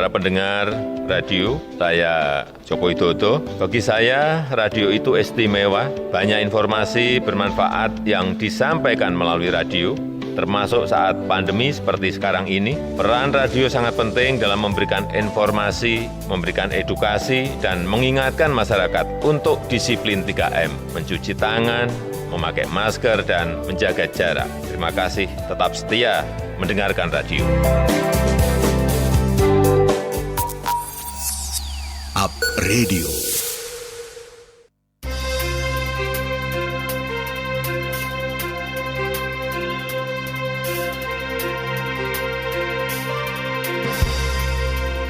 para pendengar radio, saya Joko Widodo. Bagi saya, radio itu istimewa, banyak informasi bermanfaat yang disampaikan melalui radio, termasuk saat pandemi seperti sekarang ini. Peran radio sangat penting dalam memberikan informasi, memberikan edukasi, dan mengingatkan masyarakat untuk disiplin 3M, mencuci tangan, memakai masker, dan menjaga jarak. Terima kasih, tetap setia mendengarkan radio. Up Radio.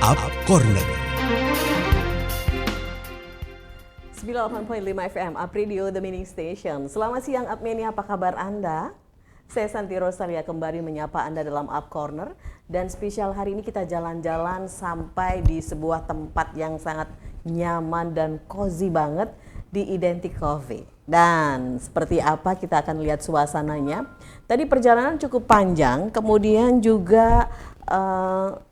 Up Corner. 98.5 FM, Up Radio, The Meaning Station. Selamat siang, Up Mania, apa kabar Anda? Saya Santi Rosalia kembali menyapa Anda dalam Up Corner. Dan spesial hari ini kita jalan-jalan sampai di sebuah tempat yang sangat nyaman dan cozy banget di Identik Coffee. Dan seperti apa kita akan lihat suasananya. Tadi perjalanan cukup panjang, kemudian juga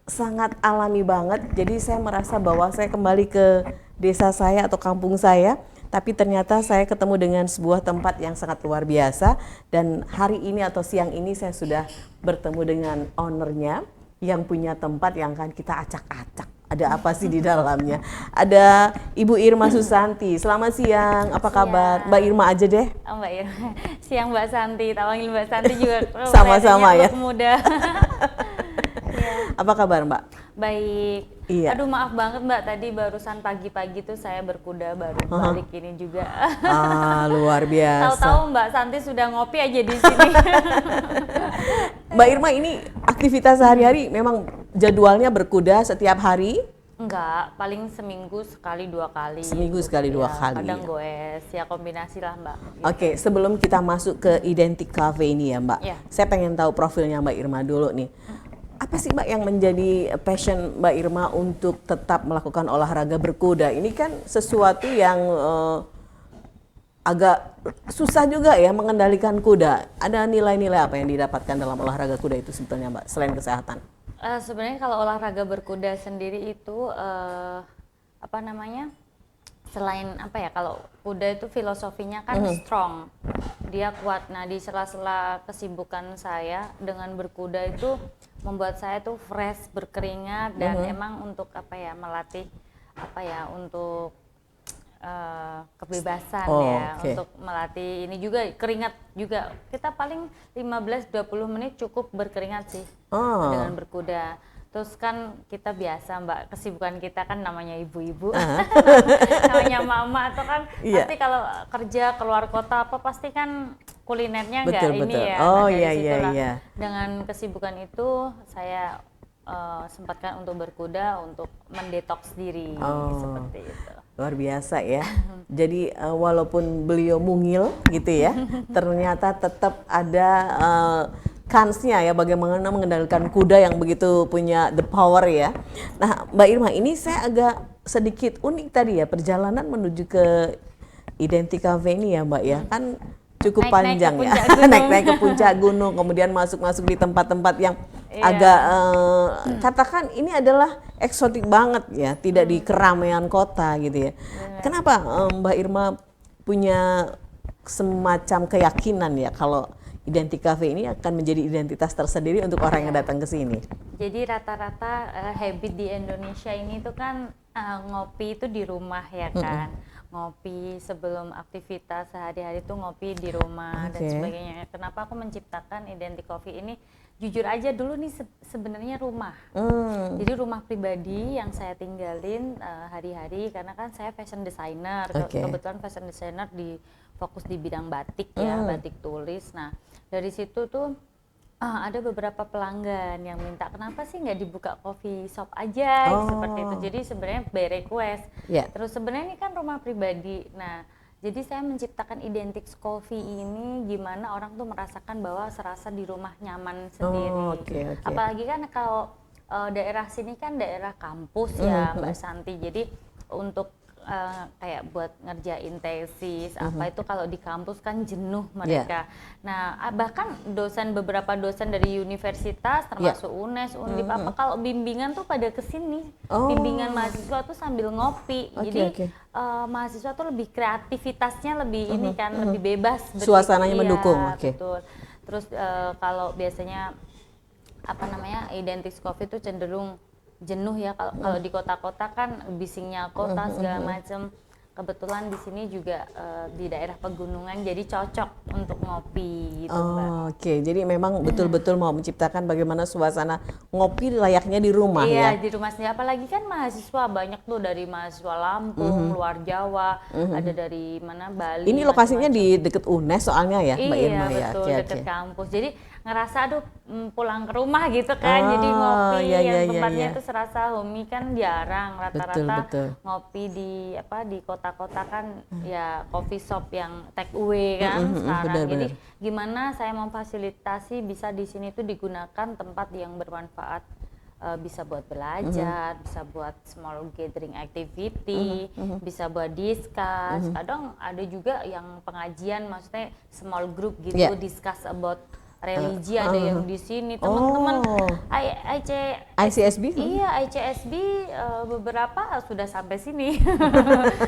sangat alami banget. Jadi saya merasa bahwa saya kembali ke desa saya atau kampung saya. Tapi ternyata saya ketemu dengan sebuah tempat yang sangat luar biasa. Dan hari ini atau siang ini saya sudah bertemu dengan ownernya yang punya tempat yang akan kita acak-acak. Ada apa sih di dalamnya? Ada Ibu Irma Susanti. Selamat siang, apa kabar? Mbak Irma aja deh. Oh, Mbak Irma. Siang Mbak Santi, tak panggil Mbak Santi juga. Sama-sama ya. Muda. Ya. Apa kabar Mbak? Baik. Iya. Aduh maaf banget Mbak, tadi barusan pagi-pagi tuh saya berkuda baru balik ini juga. Luar biasa. Tahu-tahu Mbak Santi sudah ngopi aja di sini. Mbak Irma, ini aktivitas sehari-hari memang jadwalnya berkuda setiap hari? Enggak, paling seminggu sekali 2 kali. Seminggu sekali 2 kali. Kadang goes, ya kombinasi lah Mbak. Gitu. Oke, sebelum kita masuk ke Identik Cafe ini ya Mbak, saya pengen tahu profilnya Mbak Irma dulu nih. Apa sih Mbak yang menjadi passion Mbak Irma untuk tetap melakukan olahraga berkuda? Ini kan sesuatu yang agak susah juga ya mengendalikan kuda. Ada nilai-nilai apa yang didapatkan dalam olahraga kuda itu sebetulnya Mbak, selain kesehatan? Sebenarnya kalau olahraga berkuda sendiri itu selain kalau kuda itu filosofinya kan strong, dia kuat. Nah di sela-sela kesibukan saya dengan berkuda itu membuat saya tuh fresh, berkeringat, dan emang untuk melatih untuk kebebasan untuk melatih ini juga keringat juga. Kita paling 15-20 menit cukup berkeringat sih dengan berkuda. Terus kan kita biasa Mbak, kesibukan kita kan namanya ibu-ibu, namanya mama atau kan pasti kalau kerja keluar kota pasti kan kulinernya nggak ini ya. Oh iya. Dengan kesibukan itu saya sempatkan untuk berkuda untuk mendetoks diri seperti itu. Luar biasa ya. Jadi walaupun beliau mungil gitu ya, ternyata tetap ada kansnya ya bagaimana mengendalikan kuda yang begitu punya the power ya. Nah Mbak Irma, ini saya agak sedikit unik tadi ya perjalanan menuju ke Identik Cafe ini ya Mbak ya, kan cukup panjang ya, naik-naik ke puncak gunung, kemudian masuk-masuk di tempat-tempat yang agak katakan ini adalah eksotik banget ya, tidak di keramaian kota gitu ya. Kenapa Mbak Irma punya semacam keyakinan ya kalau Identik Cafe ini akan menjadi identitas tersendiri untuk orang yang datang ke sini? Jadi rata-rata habit di Indonesia ini tuh kan ngopi itu di rumah ya kan. Ngopi sebelum aktivitas sehari-hari tuh ngopi di rumah dan sebagainya. Kenapa aku menciptakan Identik Coffee ini? Jujur aja dulu nih sebenarnya rumah. Jadi rumah pribadi yang saya tinggalin hari-hari karena kan saya fashion designer. Kebetulan fashion designer fokus di bidang batik ya, batik tulis. Nah, dari situ tuh ada beberapa pelanggan yang minta kenapa sih nggak dibuka coffee shop aja seperti itu. Jadi sebenarnya by request. Terus sebenarnya ini kan rumah pribadi. Nah, jadi saya menciptakan Identik Coffee ini gimana orang tuh merasakan bahwa serasa di rumah nyaman sendiri. Apalagi kan kalau daerah sini kan daerah kampus ya Mbak Santi. Jadi untuk kayak buat ngerjain tesis apa itu kalau di kampus kan jenuh mereka. Nah bahkan beberapa dosen dari universitas termasuk UNES, Undip apa kalau bimbingan tuh pada kesini, bimbingan mahasiswa tuh sambil ngopi. Jadi mahasiswa tuh lebih kreativitasnya lebih ini kan lebih bebas. Suasananya mendukung. Betul. Terus kalau biasanya Identix Coffee itu cenderung jenuh ya kalau di kota-kota kan bisingnya kota segala macam. Kebetulan di sini juga di daerah pegunungan jadi cocok untuk ngopi gitu Mbak. Oke, jadi memang betul-betul mau menciptakan bagaimana suasana ngopi layaknya di rumah ya. Iya, di rumah sendiri. Apalagi kan mahasiswa banyak tuh dari mahasiswa Lampung, luar Jawa, ada dari mana Bali. Ini lokasinya di dekat UNES soalnya ya, Mbak Irma ya. Iya, betul, dekat kampus. Jadi ngerasa pulang ke rumah gitu kan, jadi ngopi yang tempatnya itu serasa homey kan jarang, rata-rata ngopi di kota-kota kan ya coffee shop yang take away kan sekarang. Jadi gimana saya memfasilitasi bisa di sini tuh digunakan tempat yang bermanfaat, bisa buat belajar, bisa buat small gathering activity, bisa buat discuss. Kadang ada juga yang pengajian, maksudnya small group gitu, discuss about religi ada yang di sini teman-teman ICSB ICSB beberapa sudah sampai sini.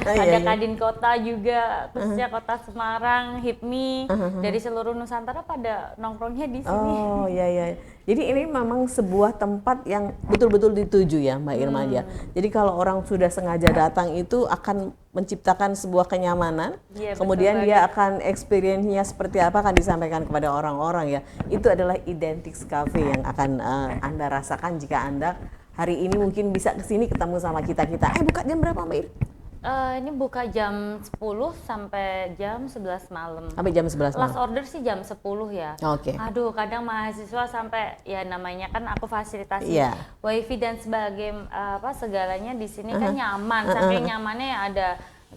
Ada Kadin Kota juga, khususnya Kota Semarang, HIPMI dari seluruh Nusantara pada nongkrongnya di sini. Jadi ini memang sebuah tempat yang betul-betul dituju ya Mbak Irma ya. Jadi kalau orang sudah sengaja datang itu akan menciptakan sebuah kenyamanan, kemudian dia akan experience-nya seperti apa akan disampaikan kepada orang-orang ya. Itu adalah Identix Cafe yang akan Anda rasakan jika Anda hari ini mungkin bisa kesini ketemu sama kita-kita. Buka jam berapa Mbak Ir? Ini buka jam 10 sampai jam 11 malam. Sampai jam 11 malam. Last order sih jam 10 ya. Oke. Aduh, kadang mahasiswa sampai ya namanya kan aku fasilitasi wifi dan segalanya di sini kan nyaman. Saking nyamannya ya ada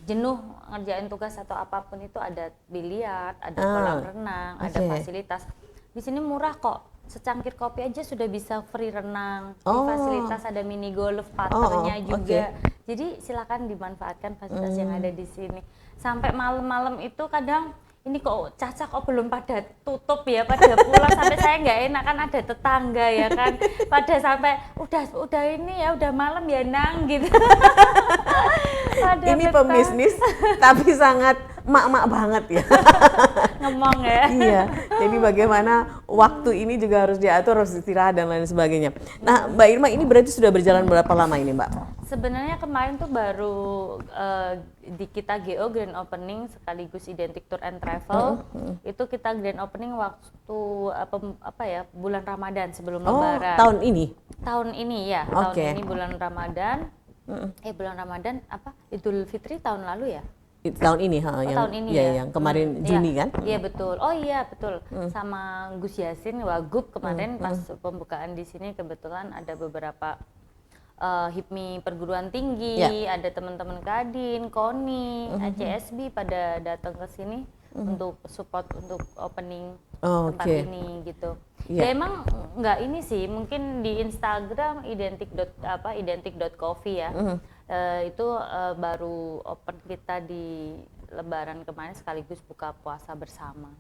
jenuh ngerjain tugas atau apapun itu ada biliar, ada kolam renang, ada fasilitas. Di sini murah kok. Secangkir kopi aja sudah bisa free renang. Di fasilitas ada mini golf partnernya juga. Jadi silakan dimanfaatkan fasilitas yang ada di sini. Sampai malam-malam itu kadang ini kok Caca kok belum pada tutup ya, pada pulang sampai saya nggak enak kan ada tetangga ya kan. Pada sampai udah ini ya udah malam ya Nang gitu. Ini pembisnis tapi sangat mak-mak banget ya. Ngomong ya. Iya. Jadi bagaimana waktu ini juga harus diatur, harus istirahat dan lain sebagainya. Nah, Mbak Irma ini berarti sudah berjalan berapa lama ini, Mbak? Sebenarnya kemarin tuh baru di kita GO Grand Opening sekaligus Identik Tour and Travel. Itu kita Grand Opening waktu bulan Ramadan sebelum Lebaran. Tahun ini? Tahun ini ya. Tahun ini bulan Ramadan. Bulan Ramadan Idul Fitri tahun lalu ya? Tahun ini tahun ini ya. Yang kemarin Juni kan? Iya betul. Oh iya betul. Sama Gus Yasin Wagub kemarin pas pembukaan di sini kebetulan ada beberapa HIPMI perguruan tinggi, ada teman-teman Kadin, KONI, ICSB pada datang ke sini untuk support untuk opening tempat ini gitu. Ya emang nggak ini sih, mungkin di Instagram identik.coffee ya. Itu baru open kita di Lebaran kemarin sekaligus buka puasa bersama.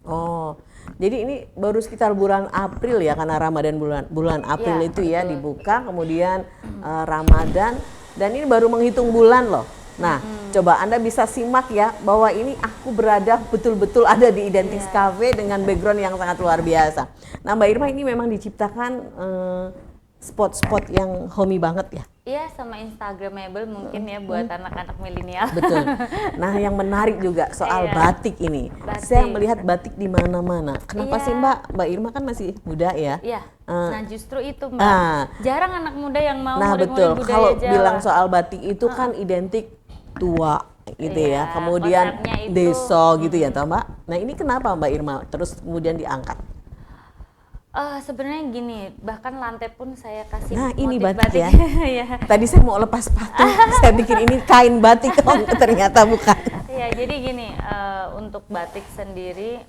Jadi ini baru sekitar bulan April ya, karena Ramadan bulan April itu ya dibuka, kemudian Ramadan, dan ini baru menghitung bulan loh. Nah, coba Anda bisa simak ya bahwa ini aku berada betul-betul ada di Identix Cafe dengan background yang sangat luar biasa. Nah, Mbak Irma ini memang diciptakan spot-spot yang homey banget ya. Iya, sama Instagramable mungkin ya buat anak-anak milenial. Betul. Nah, yang menarik juga soal batik ini. Saya melihat batik di mana-mana. Kenapa sih Mbak Irma kan masih muda ya? Iya. Nah, justru itu Mbak. Jarang anak muda yang mau betul. Kalau bilang soal batik itu kan identik tua gitu ya. Kemudian deso gitu ya, toh Mbak. Nah, ini kenapa Mbak Irma terus kemudian diangkat? Sebenarnya gini, bahkan lantai pun saya kasih ini motif batik ya. Tadi saya mau lepas sepatu, saya bikin ini kain batik, ternyata bukan. Ya, jadi gini, untuk batik sendiri,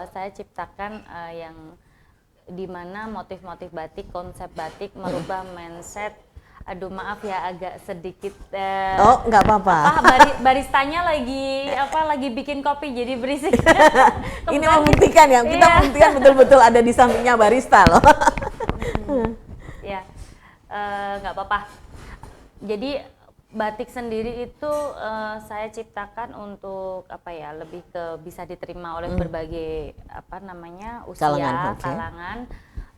saya ciptakan yang dimana motif-motif batik, konsep batik merubah mindset Aduh maaf ya agak sedikit Oh, nggak apa-apa. baristanya lagi bikin kopi jadi berisik. Ini Kebetulan membuktikan ya, kita iya. membuktikan betul-betul ada di sampingnya barista loh. Ya, nggak apa-apa. Jadi batik sendiri itu saya ciptakan untuk apa ya, lebih ke bisa diterima oleh berbagai usia, Kalangan, oke. kalangan,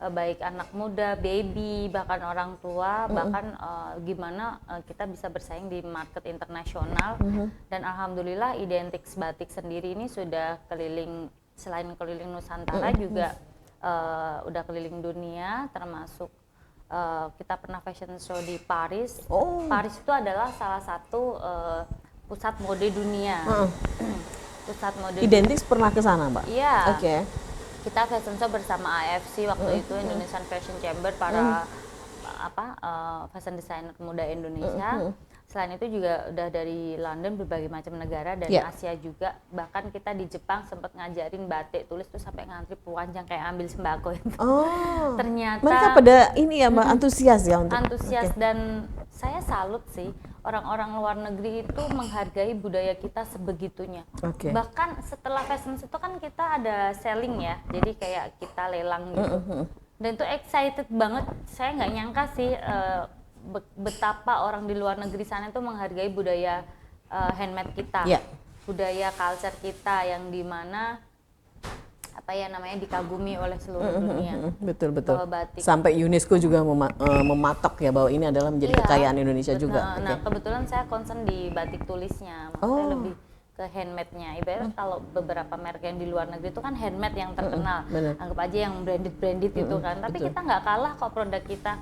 baik anak muda, baby, bahkan orang tua, bahkan gimana kita bisa bersaing di market internasional. Dan alhamdulillah Identix Batik sendiri ini sudah keliling, selain keliling Nusantara juga udah keliling dunia, termasuk kita pernah fashion show di Paris. Oh. Paris itu adalah salah satu pusat mode dunia. Pusat mode. Identix pernah ke sana, Mbak? Iya. Oke. Kita fashion show bersama AFC waktu itu, Indonesian Fashion Chamber, para fashion designer muda Indonesia. Selain itu juga udah dari London, berbagai macam negara, dan Asia juga. Bahkan kita di Jepang sempat ngajarin batik tulis tuh sampai ngantri panjang kayak ambil sembako itu. Oh. Ternyata Mereka pada ini ya, Mbak, antusias ya untuk. antusias. Dan saya salut sih orang-orang luar negeri itu menghargai budaya kita sebegitunya. Oke. Bahkan setelah fashion itu kan kita ada selling ya, jadi kayak kita lelang gitu. Dan itu excited banget. Saya nggak nyangka sih betapa orang di luar negeri sana itu menghargai budaya handmade kita, budaya culture kita yang dimana dikagumi oleh seluruh dunia. Betul. Bahwa batik. Sampai UNESCO juga mematok ya bahwa ini adalah menjadi kekayaan Indonesia juga. Nah, kebetulan saya concern di batik tulisnya, maksudnya lebih ke handmade-nya. Ibarat kalau beberapa merek yang di luar negeri itu kan handmade yang terkenal, anggap aja yang branded itu kan. Tapi kita nggak kalah kok produk kita,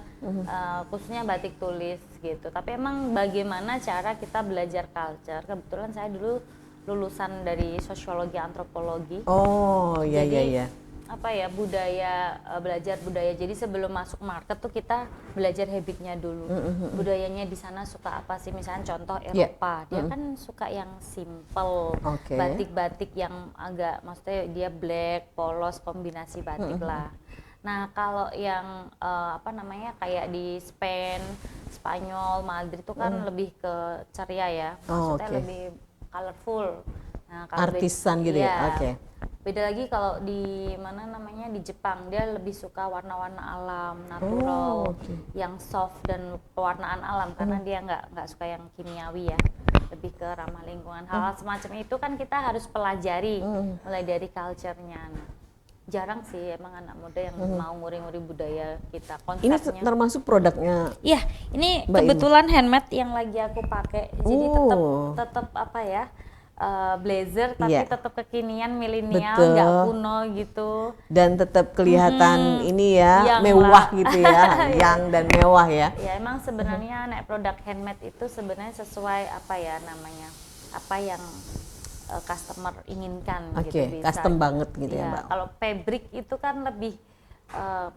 khususnya batik tulis gitu. Tapi emang bagaimana cara kita belajar culture. Kebetulan saya dulu lulusan dari sosiologi antropologi. Oh, iya. Belajar budaya. Jadi sebelum masuk market tuh kita belajar habitnya dulu. Budayanya di sana suka apa sih? Misalnya contoh Eropa, dia kan suka yang simple, batik-batik yang agak, maksudnya dia black, polos, kombinasi batik lah. Nah kalau yang kayak di Spain, Spanyol, Madrid itu kan lebih ke ceria ya, maksudnya lebih colorful. Nah, artisan gitu ya. Oke. Beda lagi kalau di di Jepang, dia lebih suka warna-warna alam, natural, yang soft dan pewarnaan alam, karena dia nggak suka yang kimiawi ya, lebih ke ramah lingkungan. Hal semacam itu kan kita harus pelajari mulai dari culture-nya. Nah, jarang sih emang anak muda yang mau nguri-nguri budaya kita. Konsepnya. Ini termasuk produknya. Iya, ini Mbak kebetulan handmade yang lagi aku pakai. Jadi tetap blazer tapi tetap kekinian, milenial, nggak kuno gitu. Dan tetap kelihatan ini ya, mewah gitu ya, yang dan mewah ya. Ya emang sebenarnya naik produk handmade itu sebenarnya sesuai apa yang customer inginkan gitu. Bisa. Custom banget gitu ya, Mbak. Kalau fabric itu kan lebih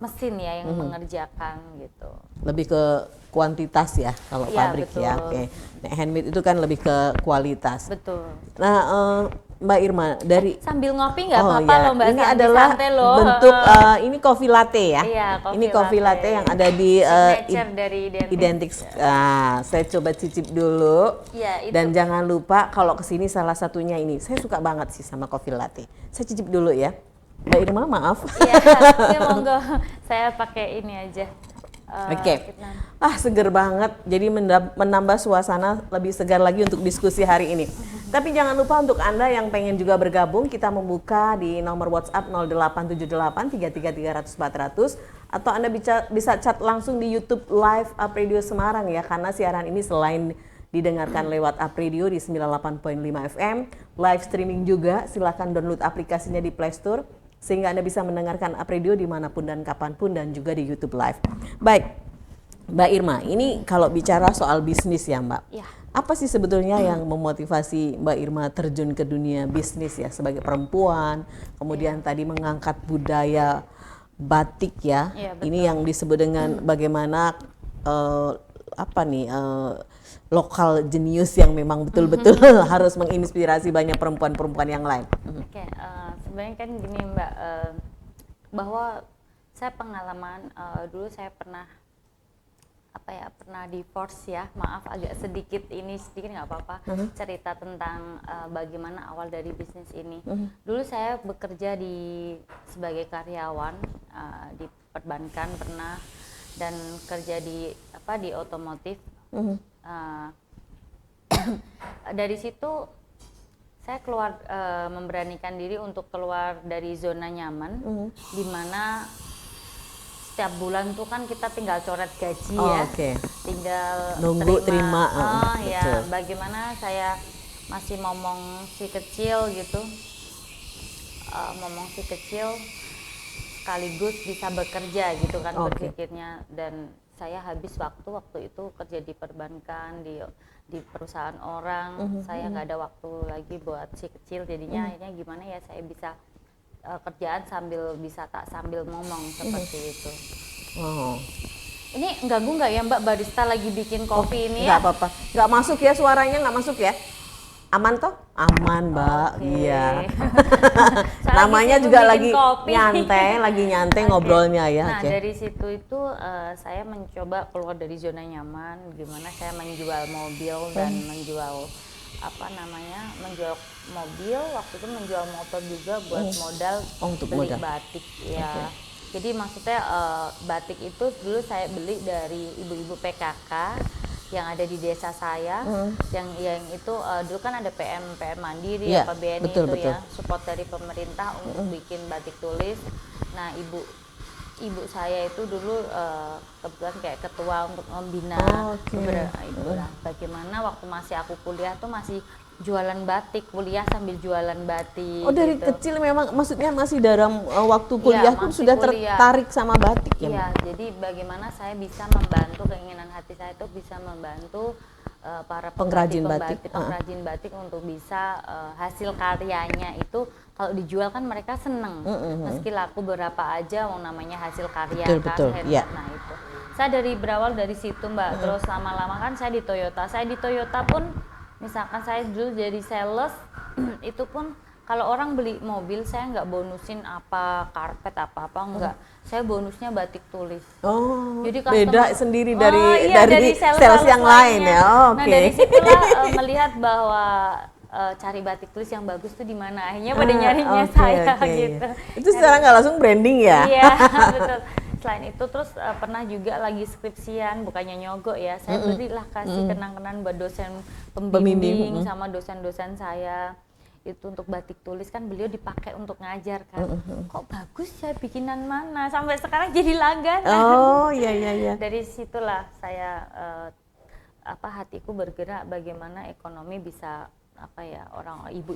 mesin ya yang mengerjakan gitu. Lebih ke kuantitas ya kalau pabrik ya. Oke. Nah, handmade itu kan lebih ke kualitas. Betul. Nah, Mbak Irma dari sambil ngopi nggak apa-apa loh Mbak. Ini adalah bentuk ini coffee latte ya. Iya, ini coffee latte yang ada di dari Identix. Saya coba cicip dulu. Ya, itu. Dan jangan lupa kalau kesini salah satunya ini. Saya suka banget sih sama coffee latte. Saya cicip dulu ya. Mbak Irma, maaf. Iya, monggo. Saya pakai ini aja. Oke. Seger banget. Jadi menambah suasana lebih segar lagi untuk diskusi hari ini. Tapi jangan lupa untuk Anda yang pengen juga bergabung, kita membuka di nomor WhatsApp 0878 33300 400 atau Anda bisa chat langsung di YouTube Live Up Radio Semarang ya, karena siaran ini selain didengarkan lewat Up Radio di 98.5 FM, live streaming juga. Silakan download aplikasinya di Play Store sehingga Anda bisa mendengarkan Up Radio dimanapun dan kapanpun, dan juga di YouTube Live. Baik, Mbak Irma, ini kalau bicara soal bisnis ya Mbak, apa sih sebetulnya yang memotivasi Mbak Irma terjun ke dunia bisnis ya sebagai perempuan, kemudian tadi mengangkat budaya batik ya, ini yang disebut dengan bagaimana lokal jenius yang memang betul-betul harus menginspirasi banyak perempuan-perempuan yang lain. Sebenarnya kan gini Mbak, bahwa saya pengalaman dulu saya pernah pernah divorce ya, maaf agak sedikit nggak apa-apa, cerita tentang bagaimana awal dari bisnis ini. Dulu saya bekerja sebagai karyawan di perbankan pernah, dan kerja di otomotif. Dari situ saya keluar, memberanikan diri untuk keluar dari zona nyaman, di mana setiap bulan tuh kan kita tinggal coret gaji tinggal nunggu terima. Ya, bagaimana saya masih momong si kecil gitu, sekaligus bisa bekerja gitu kan berpikirnya. Dan saya habis waktu itu kerja di perbankan, di perusahaan orang, saya nggak ada waktu lagi buat si kecil, jadinya akhirnya gimana ya saya bisa kerjaan sambil ngomong seperti itu. Ini ganggu nggak ya Mbak, barista lagi bikin kopi ini ya? Nggak apa-apa, nggak masuk ya suaranya, nggak masuk ya? Aman toh? Aman Mbak, iya. Namanya juga lagi nyantai ngobrolnya ya. Nah dari situ itu saya mencoba keluar dari zona nyaman, gimana saya menjual mobil dan menjual mobil, waktu itu menjual motor juga buat modal beli batik ya. Jadi maksudnya batik itu dulu saya beli dari ibu-ibu PKK yang ada di desa saya, yang itu dulu kan ada PM Mandiri, BNI ya, support dari pemerintah untuk bikin batik tulis. Nah ibu saya itu dulu kebetulan kayak ketua untuk membina bagaimana waktu masih aku kuliah tuh masih jualan batik, kuliah sambil jualan batik. Oh dari gitu. kecil memang, maksudnya masih dalam waktu kuliah pun sudah tertarik sama batik ya? Iya, jadi bagaimana saya bisa membantu, keinginan hati saya itu bisa membantu para pengrajin batik untuk bisa hasil karyanya itu kalau dijual kan mereka seneng, meski laku berapa aja, namanya hasil karya Nah itu, saya berawal dari situ Mbak. Terus lama-lama kan saya di Toyota pun, misalkan saya dulu jadi sales, itu pun kalau orang beli mobil saya nggak bonusin karpet apa enggak, saya bonusnya batik tulis. Jadi beda sendiri dari sales yang lain ya. Nah dari situlah melihat bahwa cari batik tulis yang bagus tuh di mana, akhirnya pada nyarinya saya gitu. Itu secara nggak langsung branding ya? Iya betul. Selain itu terus pernah juga lagi skripsian, bukannya nyogok ya, saya berilah kasih kenang-kenang buat dosen pembimbing sama dosen-dosen saya. Itu untuk batik tulis kan beliau dipakai untuk ngajar kan. Kok bagus ya, bikinan mana? Sampai sekarang jadi langganan. Iya. Dari situlah saya hatiku bergerak bagaimana ekonomi bisa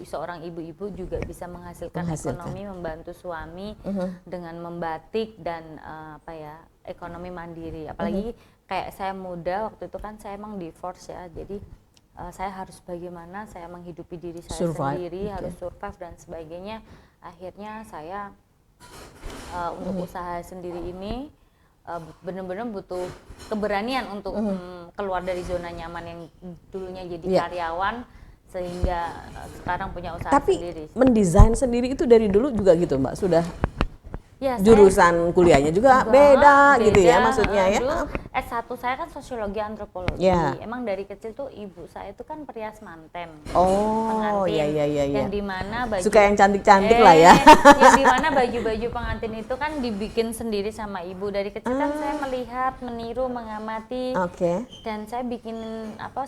seorang ibu-ibu juga bisa menghasilkan ekonomi, membantu suami dengan membatik dan ekonomi mandiri. Apalagi kayak saya muda waktu itu kan saya emang divorce ya, jadi saya harus bagaimana saya menghidupi diri saya sendiri, harus survive dan sebagainya. Akhirnya saya untuk usaha sendiri ini benar-benar butuh keberanian untuk keluar dari zona nyaman yang dulunya jadi karyawan, sehingga sekarang punya usaha sendiri. Tapi mendesain sendiri itu dari dulu juga gitu Mbak? Sudah jurusan kuliahnya juga beda gitu ya maksudnya ya? Dulu S1 saya kan sosiologi antropologi. Emang dari kecil tuh ibu saya itu kan perias manten. Pengantin. Yang dimana baju suka yang cantik-cantik lah ya. Yang dimana baju-baju pengantin itu kan dibikin sendiri sama ibu. Dari kecil kan saya melihat, meniru, mengamati. Dan saya bikin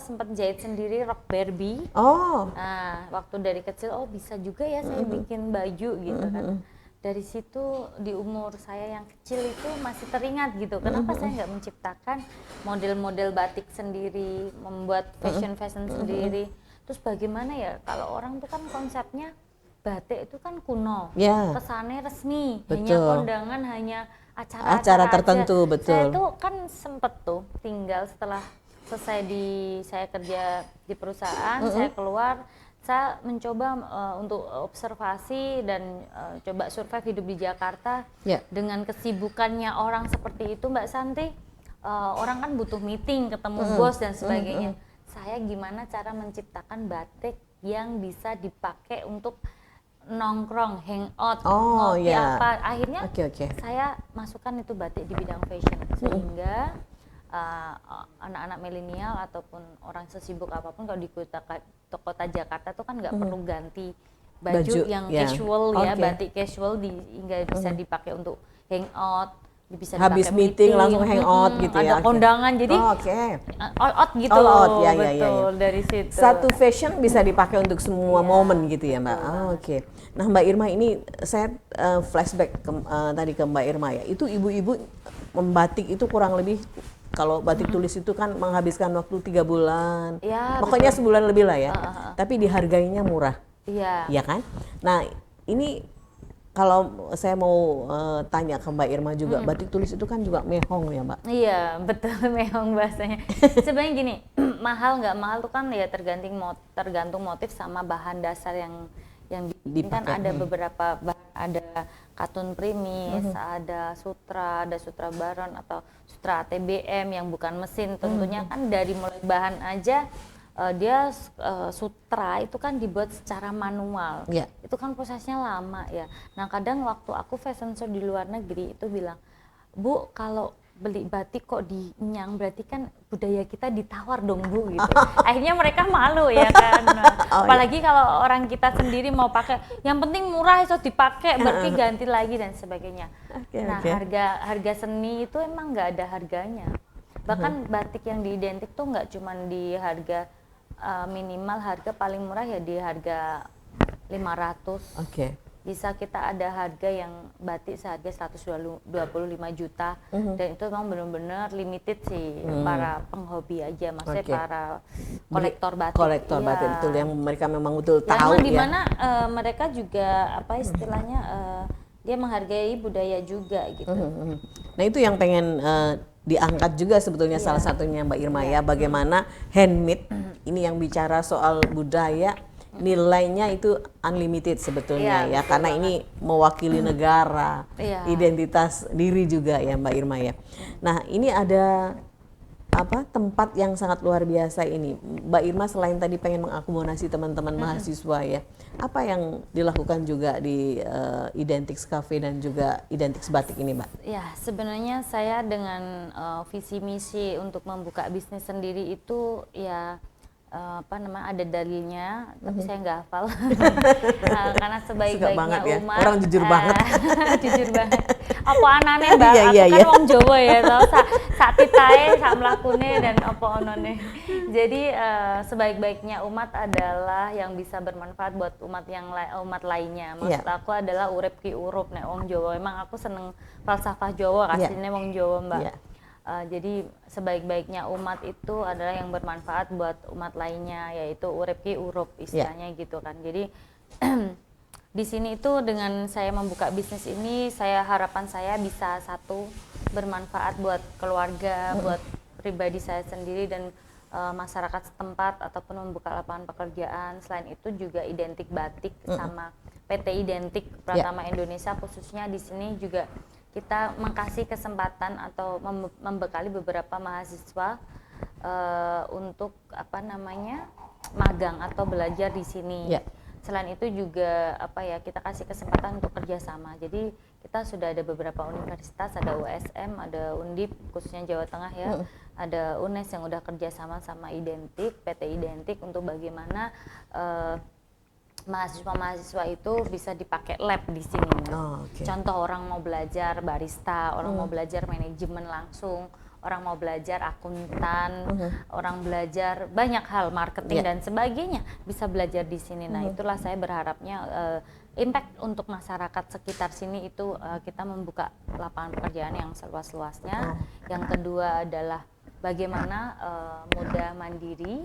sempat jahit sendiri rok Barbie. Nah, waktu dari kecil bisa juga ya saya bikin baju gitu kan. Dari situ di umur saya yang kecil itu masih teringat gitu, kenapa saya nggak menciptakan model-model batik sendiri, membuat fashion sendiri. Terus bagaimana ya, kalau orang tuh kan konsepnya batik itu kan kuno, kesannya resmi, hanya kondangan, hanya acara tertentu. Saya tuh kan sempet tuh tinggal setelah selesai saya kerja di perusahaan, saya keluar, saya mencoba untuk observasi dan coba survive hidup di Jakarta. Dengan kesibukannya orang seperti itu Mbak Santi, orang kan butuh meeting, ketemu bos dan sebagainya. Saya gimana cara menciptakan batik yang bisa dipakai untuk nongkrong, hangout, ngopi apa. Akhirnya saya masukkan itu batik di bidang fashion, sehingga anak-anak milenial ataupun orang sesibuk apapun kalau di kota Jakarta tuh kan nggak perlu ganti baju yang casual ya, batik casual hingga bisa dipakai untuk hangout, bisa habis dipakai meeting langsung hangout gitu ya. Ada kondangan jadi all out gitu all out, loh, ya, betul dari situ. Satu fashion bisa dipakai untuk semua momen gitu ya Mbak. Oke. Nah Mbak Irma ini saya flashback tadi ke Mbak Irma ya. Itu ibu-ibu membatik itu kurang lebih kalau batik tulis itu kan menghabiskan waktu 3 bulan. Ya, pokoknya betul. sebulan lebih lah ya. Tapi dihargainya murah. Iya. Iya kan? Nah, ini kalau saya mau tanya ke Mbak Irma juga, batik tulis itu kan juga mehong ya Mbak? Iya, betul mehong bahasanya. Sebenarnya gini, mahal nggak mahal tuh kan ya tergantung motif sama bahan dasar yang dibikin kan ada beberapa ada katun primis, ada sutra baron atau sutra ATBM yang bukan mesin. Tentunya kan dari mulai bahan aja dia sutra itu kan dibuat secara manual. Itu kan prosesnya lama ya. Nah, kadang waktu aku fashion show di luar negeri itu bilang, "Bu, kalau beli batik kok di Nyang berarti kan budaya kita ditawar dong Bu," gitu. Akhirnya mereka malu ya kan. Apalagi kalau orang kita sendiri mau pakai, yang penting murah itu dipakai, berarti ganti lagi dan sebagainya. Harga seni itu emang nggak ada harganya. Bahkan batik yang diidentik tuh nggak cuma di harga minimal, harga paling murah ya di harga 500. Bisa kita ada harga yang batik seharga 125 juta dan itu memang benar-benar limited sih para penghobi aja, maksudnya para kolektor batik. Kolektor batik betul yang mereka memang betul tahu ya. Dimana mereka juga apa istilahnya dia menghargai budaya juga gitu. Nah itu yang pengen diangkat juga sebetulnya salah satunya Mbak Irma ya, bagaimana handmade ini yang bicara soal budaya. Nilainya itu unlimited sebetulnya ya karena ini mewakili negara, identitas diri juga ya Mbak Irma ya. Nah ini ada tempat yang sangat luar biasa ini Mbak Irma, selain tadi pengen mengakomodasi teman-teman mahasiswa ya, apa yang dilakukan juga di Identix Cafe dan juga Identix Batik ini Mbak? Ya sebenarnya saya dengan visi misi untuk membuka bisnis sendiri itu ya ada dalilnya, tapi saya nggak hafal. Karena sebaik-baiknya umat. Orang jujur banget. Jujur banget. Apa anane Mbak? Aku kan wong Jawa ya, tau sak titahe, sak mlakune dan apa onone. Jadi sebaik-baiknya umat adalah yang bisa bermanfaat buat umat lainnya. Maksud aku adalah urip ki urup nek wong Jawa. Emang aku seneng falsafah Jawa, kasine wong Jawa Mbak. Jadi sebaik-baiknya umat itu adalah yang bermanfaat buat umat lainnya, yaitu urip ki urup istilahnya gitu kan. Jadi di sini itu dengan saya membuka bisnis ini, harapan saya bisa satu bermanfaat buat keluarga, buat pribadi saya sendiri dan masyarakat setempat ataupun membuka lapangan pekerjaan. Selain itu juga Identik Batik sama PT Identik Pratama Indonesia khususnya di sini juga kita mengkasih kesempatan atau membekali beberapa mahasiswa untuk magang atau belajar di sini. Selain itu juga kita kasih kesempatan untuk kerjasama. Jadi kita sudah ada beberapa universitas, ada USM, ada Undip khususnya Jawa Tengah ya, ada UNES yang udah kerjasama sama Identik, PT Identik untuk bagaimana mahasiswa-mahasiswa itu bisa dipakai lab di sini. Contoh orang mau belajar barista, orang mau belajar manajemen langsung, orang mau belajar akuntan, orang belajar banyak hal marketing dan sebagainya bisa belajar di sini. Nah, itulah saya berharapnya impact untuk masyarakat sekitar sini itu kita membuka lapangan pekerjaan yang seluas-luasnya. Yang kedua adalah bagaimana muda mandiri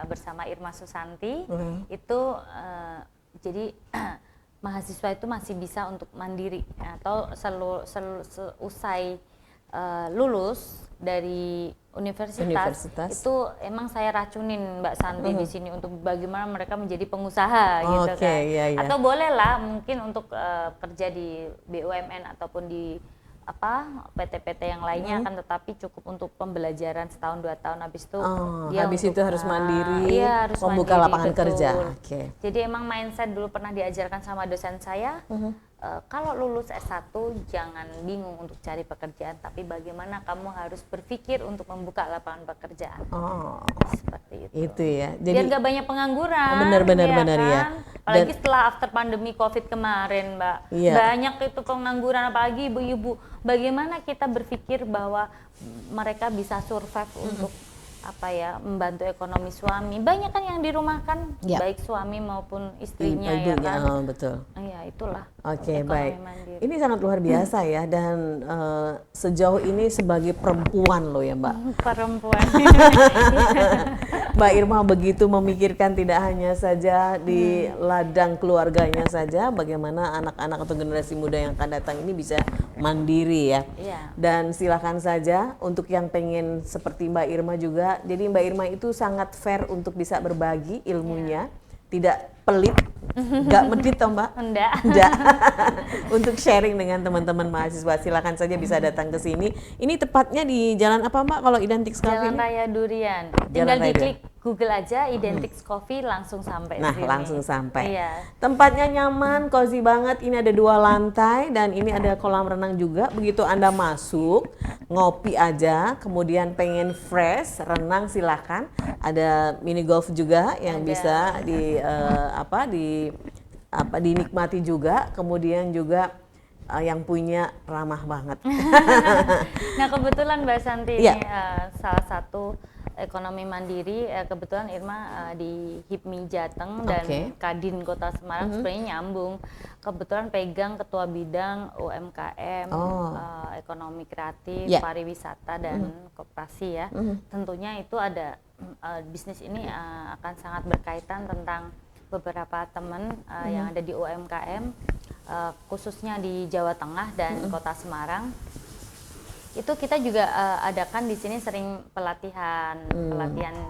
bersama Irma Susanti itu jadi mahasiswa itu masih bisa untuk mandiri atau selesai lulus dari universitas itu emang saya racunin Mbak Santi di sini untuk bagaimana mereka menjadi pengusaha gitu kan. Atau bolehlah mungkin untuk kerja di BUMN ataupun di PT-PT yang lainnya akan tetapi cukup untuk pembelajaran setahun 2 tahun habis itu dia harus mandiri, harus membuka lapangan kerja. Jadi emang mindset dulu pernah diajarkan sama dosen saya kalau lulus S1 jangan bingung untuk cari pekerjaan, tapi bagaimana kamu harus berpikir untuk membuka lapangan pekerjaan. Oh, Seperti itu. itu ya. Biar gak banyak pengangguran. Benar ya. ya. Apalagi setelah after pandemi COVID kemarin, Mbak. Iya. Banyak itu pengangguran, apalagi ibu-ibu. Bagaimana kita berpikir bahwa mereka bisa survive untuk membantu ekonomi suami. Banyak kan yang dirumahkan, Ya. baik suami maupun istrinya Ibunya, ya kan. betul. Ya itulah. Oke, ekonomi baik. mandiri. Ini sangat luar biasa ya, dan sejauh ini sebagai perempuan loh ya Mbak. Perempuan. Mbak Irma begitu memikirkan tidak hanya saja di ladang keluarganya saja, bagaimana anak-anak atau generasi muda yang akan datang ini bisa mandiri ya. Iya. Dan silakan saja untuk yang pengen seperti Mbak Irma juga. Jadi Mbak Irma itu sangat fair untuk bisa berbagi ilmunya, tidak pelit, nggak medit toh Mbak? Enggak. Enggak. Untuk sharing dengan teman-teman mahasiswa, silakan saja bisa datang ke sini. Ini tepatnya di jalan apa Mbak kalau Identix Coffee? Jalan Raya Durian. Jalan Tinggal Raya diklik Google aja Identix Coffee langsung sampai Nah, sini. langsung sampai. Iya. Tempatnya nyaman, cozy banget. Ini ada 2 lantai dan ini ada kolam renang juga. Begitu Anda masuk, ngopi aja, kemudian pengen fresh, renang silakan. Ada mini golf juga yang Ada. bisa dinikmati juga. Kemudian juga yang punya ramah banget. Nah kebetulan Mbak Santi Iya. ini salah satu ekonomi mandiri, kebetulan Irma di HIPMI Jateng dan Oke. Kadin Kota Semarang sebenarnya nyambung. Kebetulan pegang ketua bidang UMKM, ekonomi kreatif, Yeah. pariwisata dan koperasi ya. Tentunya itu ada bisnis ini akan sangat berkaitan tentang beberapa teman yang ada di UMKM, khususnya di Jawa Tengah dan Kota Semarang. Itu kita juga adakan di sini sering pelatihan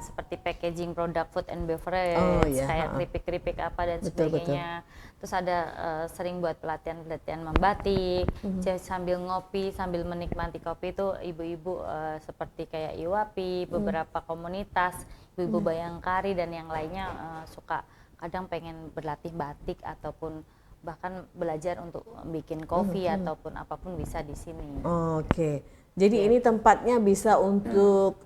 seperti packaging produk food and beverage, kayak keripik-keripik apa dan sebagainya. Terus ada sering buat pelatihan membatik, sambil ngopi, sambil menikmati kopi itu ibu-ibu seperti kayak Iwapi, beberapa komunitas, ibu-ibu Bayangkari dan yang lainnya suka kadang pengen berlatih batik ataupun bahkan belajar untuk bikin kopi ataupun apapun bisa di sini. Oke. Jadi ini tempatnya bisa untuk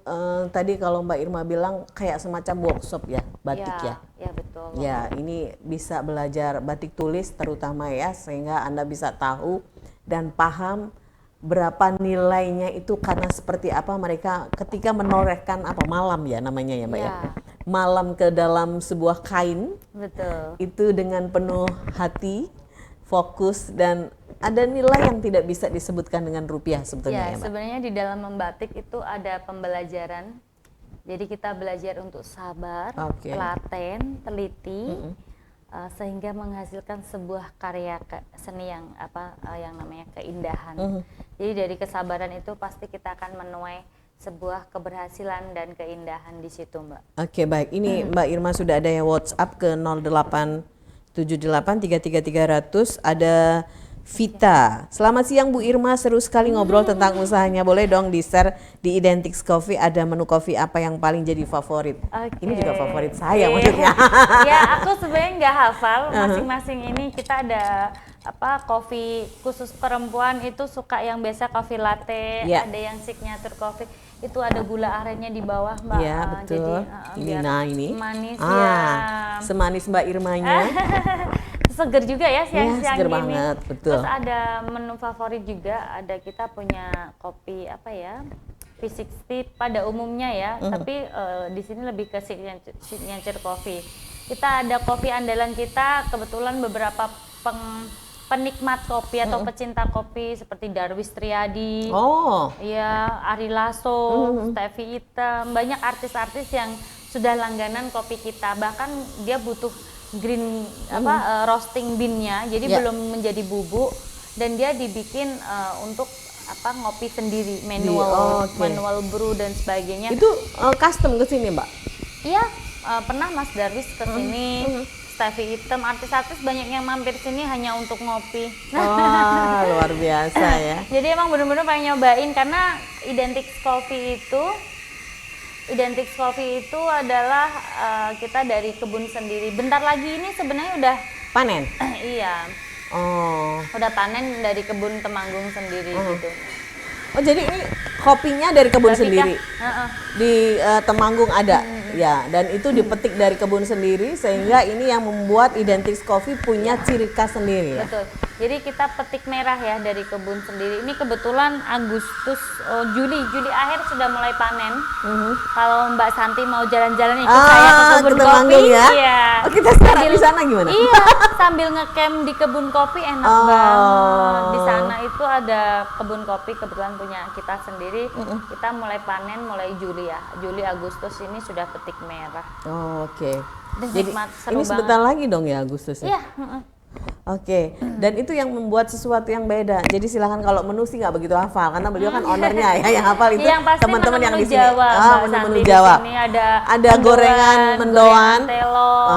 tadi kalau Mbak Irma bilang kayak semacam workshop ya, batik ya. Ya betul. Ya, ini bisa belajar batik tulis terutama ya, sehingga Anda bisa tahu dan paham berapa nilainya itu karena seperti apa mereka ketika menorehkan malam ya namanya ya Mbak ya. Malam ke dalam sebuah kain. Betul. Itu dengan penuh hati, fokus, dan ada nilai yang tidak bisa disebutkan dengan rupiah sebetulnya ya Mbak. Sebenarnya di dalam membatik itu ada pembelajaran. Jadi kita belajar untuk sabar, telaten, teliti, sehingga menghasilkan sebuah karya seni yang yang namanya keindahan. Jadi dari kesabaran itu pasti kita akan menuai sebuah keberhasilan dan keindahan di situ, Mbak. Oke, baik. Ini Mbak Irma sudah ada yang WhatsApp ke 0878333300. Ada Vita. Selamat siang Bu Irma, seru sekali ngobrol tentang usahanya. Boleh dong di-share di Identix Coffee ada menu kopi apa yang paling jadi favorit? Ini juga favorit saya maksudnya. Ya, aku sebenarnya nggak hafal masing-masing ini. Kita ada kopi khusus perempuan itu suka yang biasa kopi latte, ada yang signature coffee. Itu ada gula arennya di bawah, Mbak. Iya, betul. Jadi, ini manis ya. Semanis Mbak Irmanya. Seger juga ya siang-siang seger gini. Banget, betul. Terus ada menu favorit juga, ada kita punya kopi V60 pada umumnya ya, tapi di sini lebih ke signature coffee. Kita ada kopi andalan kita, kebetulan beberapa penikmat kopi atau pecinta kopi seperti Darwis Triadi, Ari Lasso, Stevie Item, banyak artis-artis yang sudah langganan kopi kita. Bahkan dia butuh green roasting bean-nya, jadi belum menjadi bubuk dan dia dibikin untuk ngopi sendiri, manual brew dan sebagainya. Itu custom ke sini, Mbak? Iya, pernah Mas Darwis ke sini. Stevie Item, artis-artis banyak yang mampir sini hanya untuk ngopi. Wah, luar biasa ya. Jadi emang bener-bener pengen nyobain karena Identix Coffee itu adalah kita dari kebun sendiri. Bentar lagi ini sebenarnya udah panen. Iya. Oh. Udah panen dari kebun Temanggung sendiri gitu. Oh, jadi ini kopinya dari kebun Grafika, sendiri. heeh. Di Temanggung ada. Ya, dan itu dipetik dari kebun sendiri sehingga ini yang membuat Identix Coffee punya ciri khas sendiri ya. Betul. Jadi kita petik merah ya dari kebun sendiri. Ini kebetulan Agustus, Juli akhir sudah mulai panen. Kalau Mbak Santi mau jalan-jalan ikut saya ke kebun ke kopi, Temanggung ya. iya. Oh, kita sekarang di sana gimana? Iya, sambil ngecamp di kebun kopi enak banget. Di sana itu ada kebun kopi kebetulan punya kita sendiri. Kita mulai panen mulai Juli ya. Juli Agustus ini sudah petik merah. Oh, oke. Dan Jadi nikmat, seru ini sebentar lagi dong ya Agustus ya? Iya, Oke, dan itu yang membuat sesuatu yang beda. Jadi silahkan kalau menu sih nggak begitu hafal karena beliau kan ownernya ya yang hafal itu yang pasti teman-teman yang di sini. Jawa, Menu-menu Santi. Jawa. Di sini ada gorengan, mendoan. telor,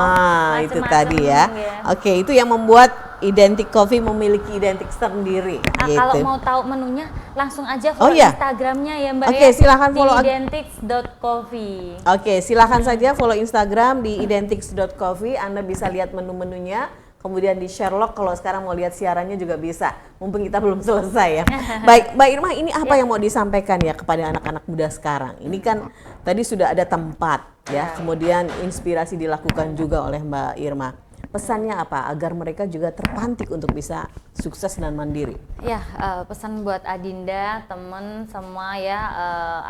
Itu tadi ya. Oke, itu yang membuat Identix Coffee memiliki Identix sendiri. Gitu. Kalau mau tahu menunya langsung aja follow iya? Instagramnya ya Mbak Oke, ya. silahkan follow di identix.coffee. Oke, silahkan saja follow Instagram di identix.coffee. Anda bisa lihat menu-menunya. Kemudian di Sherlock kalau sekarang mau lihat siarannya juga bisa. Mumpung kita belum selesai ya. Baik, Mbak Irma, ini apa yang mau disampaikan ya kepada anak-anak muda sekarang? Ini kan tadi sudah ada tempat ya, kemudian inspirasi dilakukan juga oleh Mbak Irma. Pesannya apa agar mereka juga terpantik untuk bisa sukses dan mandiri? Ya, pesan buat Adinda, temen semua ya,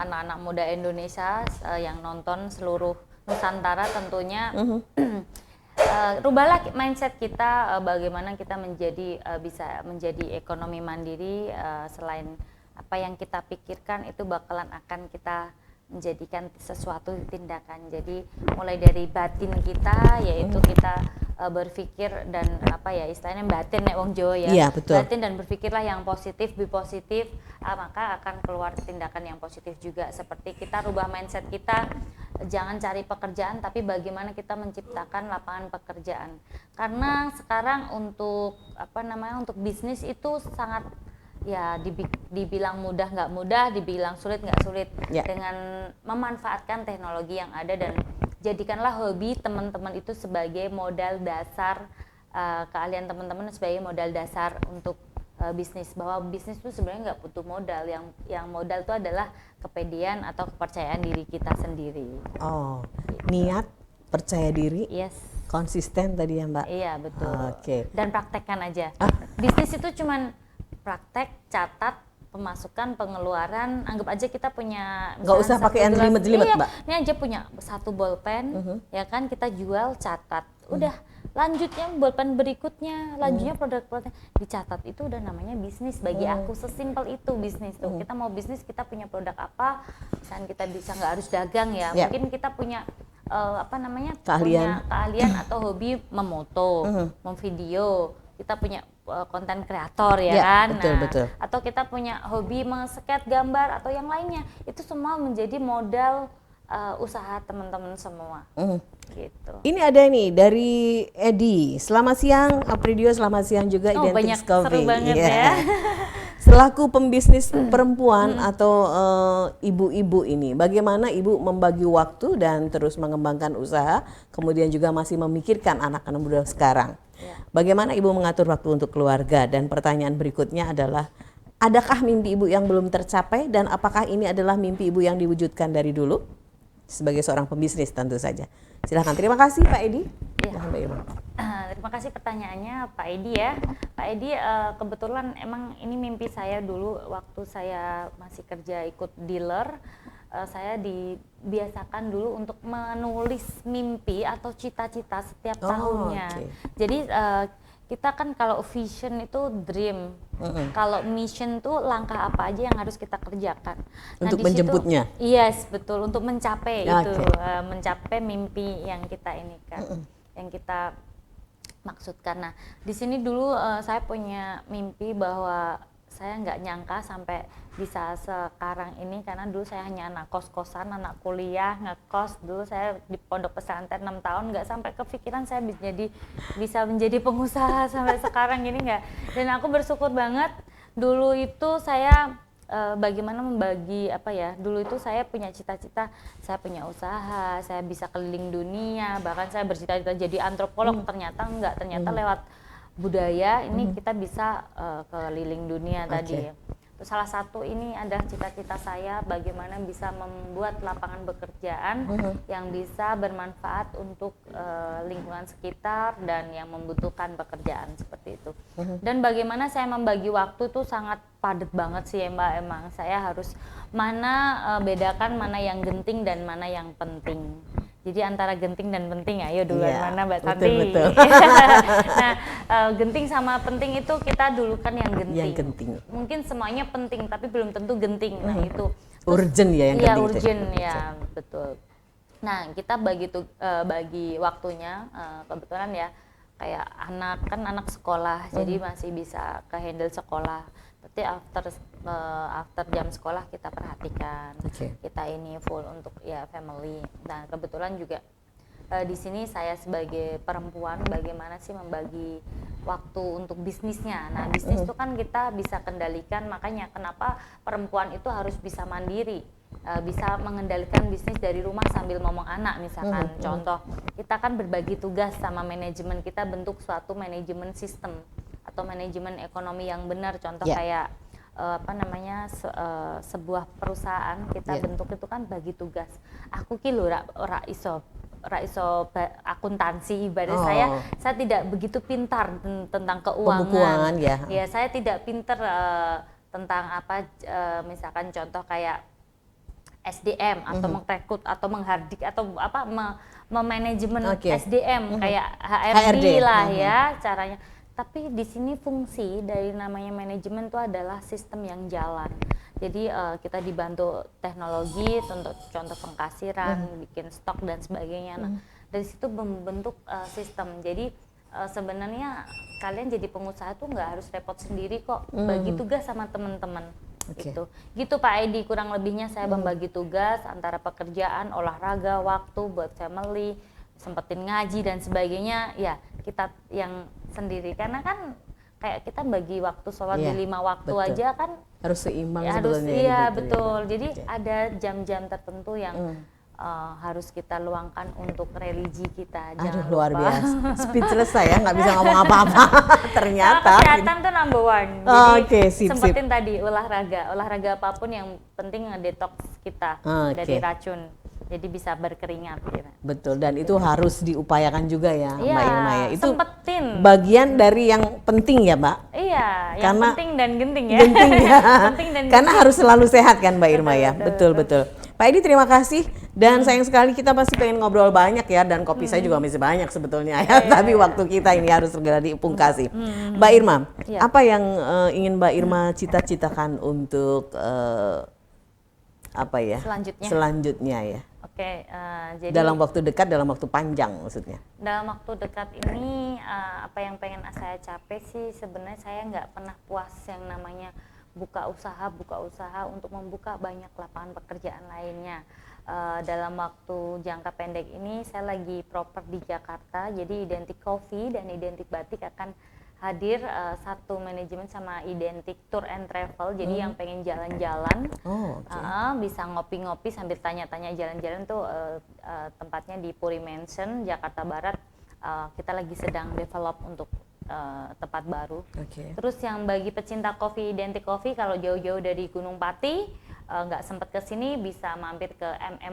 anak-anak muda Indonesia yang nonton seluruh Nusantara tentunya. Rubahlah mindset kita, bagaimana kita bisa menjadi ekonomi mandiri, selain apa yang kita pikirkan itu bakalan akan kita menjadikan sesuatu tindakan. Jadi mulai dari batin kita, yaitu kita berpikir dan apa ya istilahnya batin nek wong Jawa ya. Iya, betul. Batin dan berpikirlah yang positif, be positif, maka akan keluar tindakan yang positif juga. Seperti kita rubah mindset kita, jangan cari pekerjaan tapi bagaimana kita menciptakan lapangan pekerjaan. Karena sekarang untuk untuk bisnis itu sangat ya dibilang mudah nggak mudah, dibilang sulit nggak sulit. Dengan memanfaatkan teknologi yang ada dan jadikanlah hobi teman-teman itu sebagai modal dasar, keahlian teman-teman sebagai modal dasar untuk bisnis. Bahwa bisnis itu sebenarnya nggak butuh modal, yang modal itu adalah kepedean atau kepercayaan diri kita sendiri. Oh, niat, percaya diri, konsisten tadi ya Mbak? Iya, betul. Oke. Dan praktekkan aja. Bisnis itu cuman praktek, catat, pemasukan, pengeluaran, anggap aja kita punya nggak usah pakai yang jelimet-jelimet Mbak. Ini aja punya satu bolpen, ya kan kita jual, catat, udah lanjutnya bolpen berikutnya, lanjutnya produk-produknya dicatat, itu udah namanya bisnis bagi aku. Sesimpel itu bisnis tuh. Kita mau bisnis, kita punya produk apa, misalnya kita bisa nggak harus dagang ya, mungkin kita punya keahlian atau hobi memoto, memvideo, kita punya konten kreator ya kan, betul. Atau kita punya hobi men-skate gambar atau yang lainnya, itu semua menjadi modal usaha teman-teman semua. Gitu. Ini ada nih dari Edi. Selamat siang Apridio, selamat siang juga Identix Coffee. Seru banget ya. Selaku pembisnis perempuan atau ibu-ibu ini, bagaimana ibu membagi waktu dan terus mengembangkan usaha, kemudian juga masih memikirkan anak-anak muda sekarang? Bagaimana ibu mengatur waktu untuk keluarga? Dan pertanyaan berikutnya adalah, adakah mimpi ibu yang belum tercapai dan apakah ini adalah mimpi ibu yang diwujudkan dari dulu? Sebagai seorang pembisnis tentu saja. Silahkan, terima kasih Pak Edi. Terima kasih pertanyaannya Pak Edi ya. Pak Edi, kebetulan emang ini mimpi saya dulu waktu saya masih kerja ikut dealer. Saya dibiasakan dulu untuk menulis mimpi atau cita-cita setiap tahunnya. Jadi kita kan kalau vision itu dream, kalau mission tuh langkah apa aja yang harus kita kerjakan. Untuk menjemputnya. Yes, betul, untuk mencapai itu, mencapai mimpi yang kita inikan, yang kita maksudkan. Nah, di sini dulu saya punya mimpi bahwa saya nggak nyangka sampai bisa sekarang ini, karena dulu saya hanya anak kos-kosan, anak kuliah, ngekos. Dulu saya di pondok pesantren 6 tahun, nggak sampai kepikiran saya bisa menjadi pengusaha sampai sekarang gini, nggak. Dan aku bersyukur banget dulu itu saya bagaimana membagi dulu itu saya punya cita-cita, saya punya usaha, saya bisa keliling dunia, bahkan saya bercita-cita jadi antropolog, ternyata enggak, ternyata lewat budaya ini kita bisa keliling dunia Oke. tadi. Terus salah satu ini adalah cita-cita saya bagaimana bisa membuat lapangan pekerjaan yang bisa bermanfaat untuk lingkungan sekitar dan yang membutuhkan pekerjaan seperti itu. Dan bagaimana saya membagi waktu itu sangat padat banget sih ya Mbak, emang saya harus bedakan mana yang genting dan mana yang penting. Jadi antara genting dan penting, ayo duluan Iya, mana Mbak Santi? betul. Nah, genting sama penting itu kita dulu kan yang genting. Yang genting. Mungkin semuanya penting, tapi belum tentu genting. Nah itu. Urgent ya yang Iya genting. urgent ya, betul. Nah kita bagi waktunya, kebetulan ya kayak anak sekolah, jadi masih bisa ke handle sekolah. Berarti after jam sekolah kita perhatikan, kita ini full untuk ya family. Nah kebetulan juga di sini saya sebagai perempuan bagaimana sih membagi waktu untuk bisnisnya. Nah bisnis itu kan kita bisa kendalikan, makanya kenapa perempuan itu harus bisa mandiri, bisa mengendalikan bisnis dari rumah sambil ngomong anak misalkan. Contoh kita kan berbagi tugas sama manajemen, kita bentuk suatu manajemen sistem atau manajemen ekonomi yang benar. Contoh kayak sebuah perusahaan kita bentuk itu kan bagi tugas. Aku ki lho ora iso akuntansi, ibarat saya tidak begitu pintar tentang keuangan. Ya saya tidak pintar tentang misalkan contoh kayak SDM atau merekrut atau menghardik atau memanajemen SDM kayak HRD lah ya caranya. Tapi di sini fungsi dari namanya manajemen itu adalah sistem yang jalan. Jadi kita dibantu teknologi, contoh pengkasiran, bikin stok dan sebagainya. Nah, dari situ membentuk sistem. Jadi sebenarnya kalian jadi pengusaha tuh nggak harus repot sendiri kok. Bagi tugas sama teman-teman. Gitu Pak Edi, kurang lebihnya saya membagi tugas antara pekerjaan, olahraga, waktu buat family, sempetin ngaji dan sebagainya. Ya kita yang sendiri, karena kan kayak kita bagi waktu sholat di 5 waktu aja kan harus seimbang ya, sebetulnya. Iya betul. Jadi ada jam-jam tertentu yang harus kita luangkan untuk religi kita. Aduh luar biasa. Speechless saya nggak bisa ngomong apa-apa. Ternyata. Kesehatan tuh number one. Jadi sempetin tadi olahraga apapun yang penting ngedetox kita dari racun. Jadi bisa berkeringat gitu. Betul, dan itu harus diupayakan juga ya Mbak Irma ya. Itu sempetin. Bagian dari yang penting ya Mbak? Iya, yang penting dan genting ya. Genting ya. Penting dan karena harus selalu sehat kan Mbak Irma ya. Betul. Pak Edi terima kasih, dan sayang sekali kita masih pengen ngobrol banyak ya, dan kopi saya juga masih banyak sebetulnya ya. Tapi waktu kita ini harus segera dipungkasi. Mbak Irma, apa yang ingin Mbak Irma cita-citakan untuk selanjutnya ya? Jadi dalam waktu dekat, dalam waktu panjang maksudnya. Dalam waktu dekat ini apa yang pengen saya capai sih, sebenarnya saya nggak pernah puas yang namanya buka usaha untuk membuka banyak lapangan pekerjaan lainnya. Dalam waktu jangka pendek ini saya lagi proper di Jakarta, jadi Identik Coffee dan Identik Batik akan hadir satu manajemen sama Identik Tour and Travel. Jadi yang pengen jalan-jalan bisa ngopi-ngopi sambil tanya-tanya jalan-jalan tuh tempatnya di Puri Mansion, Jakarta Barat. Kita lagi sedang develop untuk tempat baru. Terus yang bagi pecinta kopi Identik Coffee, kalau jauh-jauh dari Gunung Pati nggak sempat ke sini, bisa mampir ke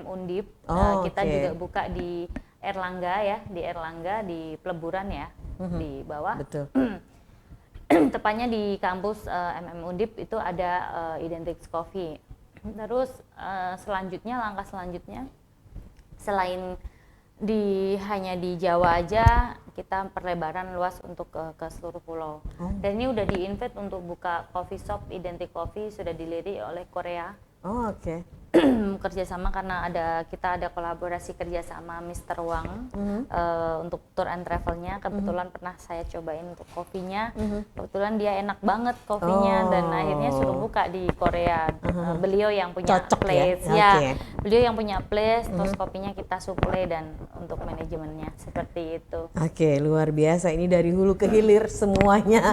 Undip. Kita juga buka di Erlangga ya, di Peleburan ya, di bawah. Betul. Tepatnya di kampus Undip itu ada Identik Coffee. Terus langkah selanjutnya selain hanya di Jawa aja, kita perlebaran luas untuk ke seluruh pulau. Dan ini udah di-invite untuk buka coffee shop Identik Coffee, sudah dilirik oleh Korea. Kerjasama karena kita ada kolaborasi kerjasama Mr. Wang untuk tour and travelnya. Kebetulan pernah saya cobain untuk kopinya, kebetulan dia enak banget kopinya, dan akhirnya suruh buka di Korea. Beliau yang punya place beliau yang punya place, terus kopinya kita suplai dan untuk manajemennya seperti itu. Luar biasa, ini dari hulu ke hilir semuanya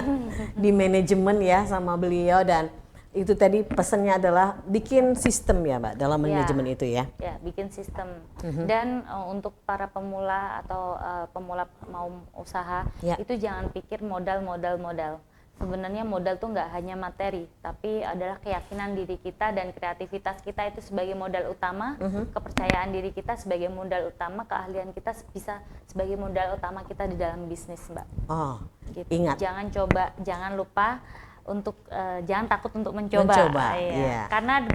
di manajemen ya sama beliau, dan Itu tadi pesannya adalah bikin sistem ya Mbak dalam manajemen itu ya. Ya, bikin sistem. Dan untuk para pemula atau pemula mau usaha, itu jangan pikir modal. Sebenarnya modal tuh nggak hanya materi, tapi adalah keyakinan diri kita dan kreativitas kita itu sebagai modal utama, kepercayaan diri kita sebagai modal utama, keahlian kita bisa sebagai modal utama kita di dalam bisnis, Mbak. Oh, gitu. Ingat. Jangan lupa untuk jangan takut untuk mencoba. Iya. Karena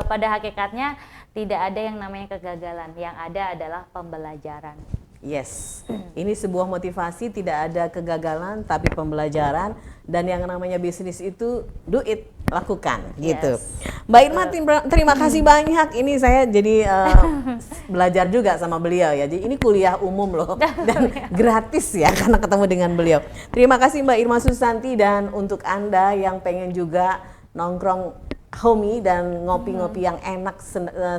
pada hakikatnya tidak ada yang namanya kegagalan, yang ada adalah pembelajaran. Yes, ini sebuah motivasi, tidak ada kegagalan tapi pembelajaran, dan yang namanya bisnis itu do it, lakukan gitu. Mbak Irma, terima kasih banyak. Ini saya jadi belajar juga sama beliau ya. Jadi ini kuliah umum loh dan gratis ya karena ketemu dengan beliau. Terima kasih Mbak Irma Susanti, dan untuk Anda yang pengen juga nongkrong homey dan ngopi-ngopi yang enak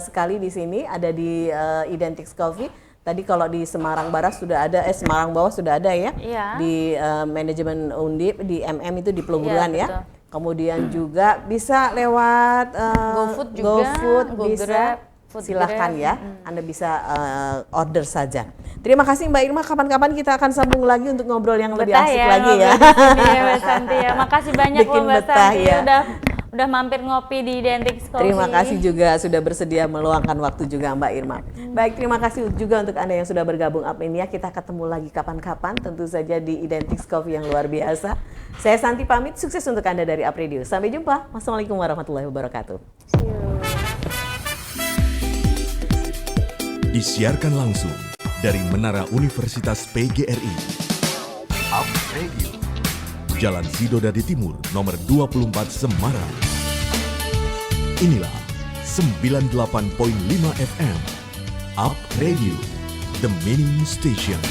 sekali di sini ada di Identix Coffee. Tadi kalau di Semarang Barat sudah ada, Semarang Bawah sudah ada ya, di manajemen Undip, di MM itu di Peluguran ya. Kemudian juga bisa lewat GoFood juga, GoFood bisa, silahkan ya, Anda bisa order saja. Terima kasih Mbak Irma, kapan-kapan kita akan sambung lagi untuk ngobrol yang lebih asik lagi ya. Mbak Santi ya, makasih banyak loh Mbak Santi udah mampir ngopi di Identix Coffee. Terima kasih juga sudah bersedia meluangkan waktu juga Mbak Irma. Baik, terima kasih juga untuk Anda yang sudah bergabung Apmenia. Kita ketemu lagi kapan-kapan, tentu saja di Identix Coffee yang luar biasa. Saya Santi pamit, sukses untuk Anda dari Upradio. Sampai jumpa. Wassalamualaikum warahmatullahi wabarakatuh. See you. Disiarkan langsung dari Menara Universitas PGRI. Upradio. Jalan Sidodadi Timur, nomor 24 Semarang. Inilah 98.5 FM. Up Radio, The Meaning Station.